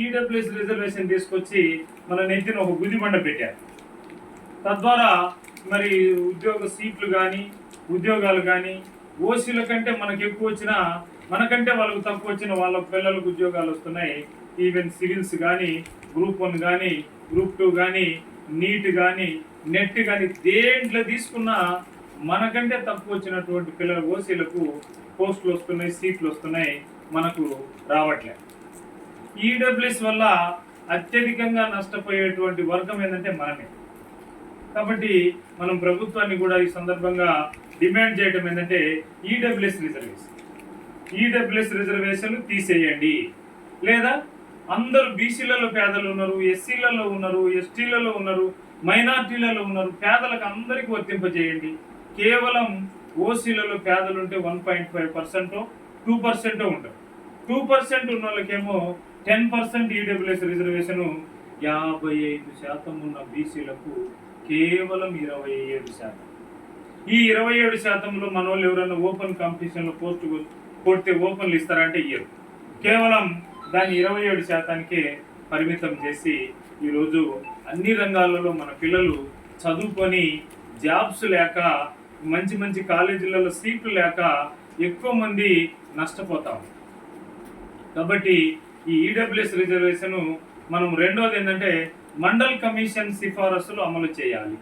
EWS reservation తీసుకొచ్చి మన నెత్తిన ఒక గుదిబండ పెట్టారు. తద్వారా మరి ఉద్యోగ సీట్లు కానీ ఉద్యోగాలు కానీ ఓసీల కంటే మనకు ఎక్కువ వచ్చినా మనకంటే వాళ్ళకు తక్కువ వచ్చిన వాళ్ళ పిల్లలకు ఉద్యోగాలు వస్తున్నాయి. ఈవెన్ సివిల్స్ కానీ గ్రూప్ 1 కానీ గ్రూప్ 2 కానీ నీట్ కానీ నెట్ కానీ దేంట్లో తీసుకున్నా మనకంటే తక్కువ వచ్చినటువంటి పిల్లల ఓసీలకు పోస్టులు వస్తున్నాయి, సీట్లు వస్తున్నాయి, మనకు రావట్లేదు. ఈడబ్ల్యూఎస్ వల్ల అత్యధికంగా నష్టపోయేటువంటి వర్గం ఏంటంటే మనమే. కాబట్టి మనం ప్రభుత్వాన్ని కూడా ఈ సందర్భంగా డిమాండ్ చేయడం ఏంటంటే ఈడబ్ల్యూఎస్ రిజర్వేషన్ తీసేయండి, లేదా అందరూ బీసీలలో పేదలు ఉన్నారు, ఎస్సీలలో ఉన్నారు, ఎస్టీలలో ఉన్నారు, మైనార్టీలలో ఉన్నారు, పేదలకు అందరికీ వర్తింపజేయండి. కేవలం ఓసీలలో పేదలు ఉంటే 1.5% 2% ఉంటారు. 2% ఉన్న వాళ్ళకేమో 10% ఈడబ్ల్యూఎస్ రిజర్వేషన్, 55% ఉన్న బీసీలకు కేవలం 27%. ఈ 27%లో మన వాళ్ళు ఎవరైనా ఓపెన్ కాంపిటీషన్లో పోస్టు కొడితే ఓపెన్లు ఇస్తారంటే ఇయ్యరు. కేవలం దాన్ని 27%కే పరిమితం చేసి ఈరోజు అన్ని రంగాలలో మన పిల్లలు చదువుకొని జాబ్స్ లేక, మంచి మంచి కాలేజీలలో సీట్లు లేక ఎక్కువ మంది నష్టపోతాం. కాబట్టి ఈ ఈడబ్ల్యూఎస్ రిజర్వేషన్ మనం రెండోది ఏంటంటే మండల్ కమిషన్ సిఫారసులు అమలు చేయాలి.